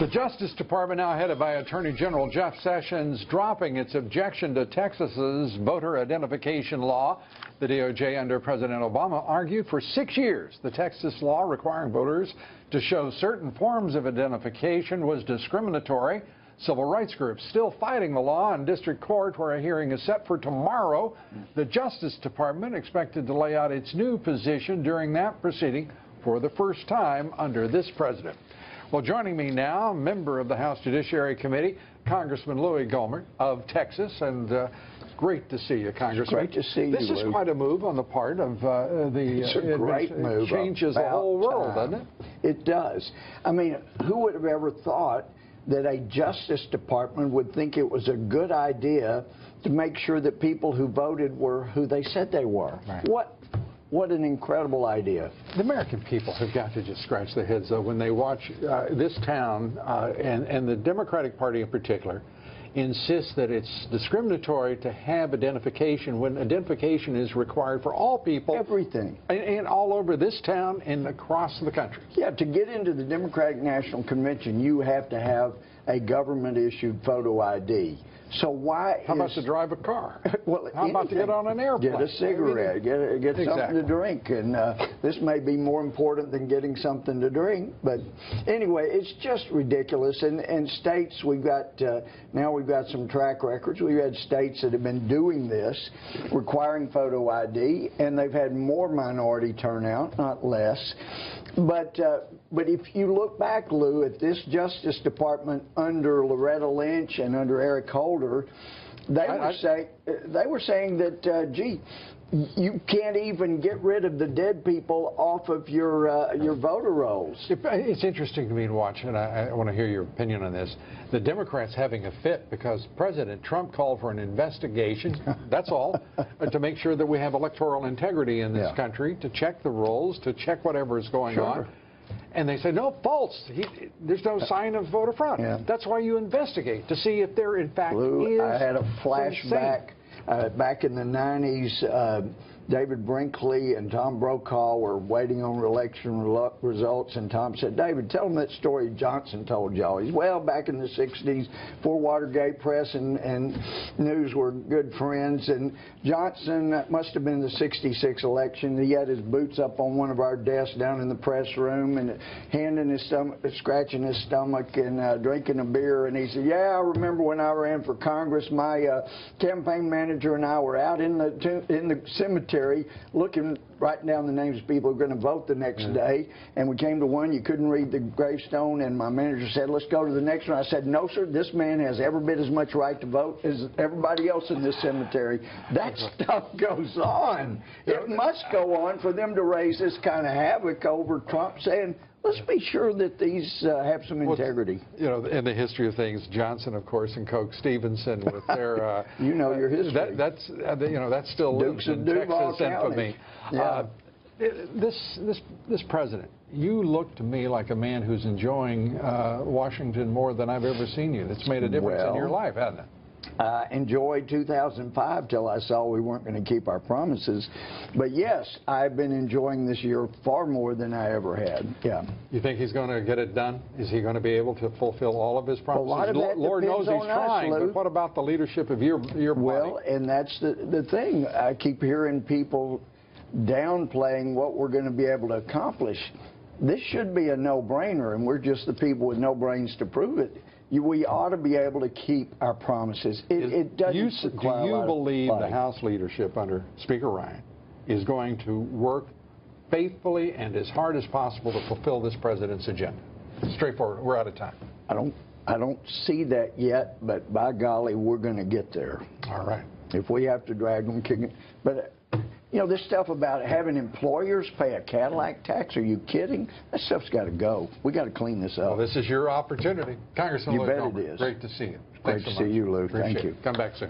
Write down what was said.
The Justice Department, now headed by Attorney General Jeff Sessions, dropping its objection to Texas's voter identification law. The DOJ under President Obama argued for 6 years the Texas law requiring voters to show certain forms of identification was discriminatory. Civil rights groups still fighting the law in district court, where a hearing is set for tomorrow. The Justice Department expected to lay out its new position during that proceeding for the first time under this president. Well, joining me now, member of the House Judiciary Committee, Congressman Louie Gohmert of Texas, and great to see you, Congressman. Great to see you, This is quite a move on the part of It's a great move. It changes the whole world, doesn't it? It does. I mean, who would have ever thought that a Justice Department would think it was a good idea to make sure that people who voted were who they said they were? Right. What an incredible idea. The American people have got to just scratch their heads, though, when they watch this town and the Democratic Party in particular insist that it's discriminatory to have identification when identification is required for all people. Everything. And all over this town and across the country. Yeah, to get into the Democratic National Convention, you have to have a government-issued photo ID. So why How about to drive a car? Well, how about to get on an airplane? Get a cigarette, get something to drink. And this may be more important than getting something to drink. But anyway, it's just ridiculous. And states, now we've got some track records. We've had states that have been doing this, requiring photo ID, and they've had more minority turnout, not less. But if you look back, Lou, at this Justice Department under Loretta Lynch and under Eric Holder, they were saying that, gee, you can't even get rid of the dead people off of your voter rolls. It's interesting to me to watch, and I want to hear your opinion on this. The Democrats having a fit because President Trump called for an investigation, that's all, to make sure that we have electoral integrity in this country, to check the rolls, to check whatever is going on. And they say, no, false. There's no sign of voter fraud. That's why you investigate, to see if there, in fact, Lou, is. I had a flashback. Back in the 90s, David Brinkley and Tom Brokaw were waiting on election results, and Tom said, David, tell them that story Johnson told y'all. He's, well, back in the 60s, before Watergate, press and news were good friends, and Johnson, that must have been the 66 election, he had his boots up on one of our desks down in the press room, and hand in his stomach, scratching his stomach and drinking a beer, and he said, yeah, I remember when I ran for Congress, my campaign manager and I were out in the cemetery looking, writing down the names of people who were going to vote the next day, and we came to one, you couldn't read the gravestone, and my manager said, let's go to the next one. I said, no, sir, this man has every bit as much right to vote as everybody else in this cemetery. That stuff goes on. It must go on for them to raise this kind of havoc over Trump saying, let's be sure that these have some integrity. You know, in the history of things, Johnson, of course, and Coke Stevenson with their. You know your history. That's that still lives in Texas infamy. Yeah. This president, you look to me like a man who's enjoying Washington more than I've ever seen you. That's made a difference in your life, hasn't it? I enjoyed 2005 till I saw we weren't going to keep our promises. But yes, I've been enjoying this year far more than I ever had. Yeah. You think he's going to get it done? Is he going to be able to fulfill all of his promises? A lot of that Lord knows he's trying, but what about the leadership of your party? Well, and that's the thing. I keep hearing people downplaying what we're going to be able to accomplish. This should be a no-brainer, and we're just the people with no brains to prove it. We ought to be able to keep our promises. It doesn't require. Do you believe the House leadership under Speaker Ryan is going to work faithfully and as hard as possible to fulfill this president's agenda? Straightforward. We're out of time. I don't see that yet, but by golly, we're going to get there. All right. If we have to drag them, kick it. But you know, this stuff about having employers pay a Cadillac tax, are you kidding? That stuff's got to go. We got to clean this up. Well, this is your opportunity. Congressman Louie Gohmert, it is. Great to see you. Great to see you, Lou. Thank you. Come back soon.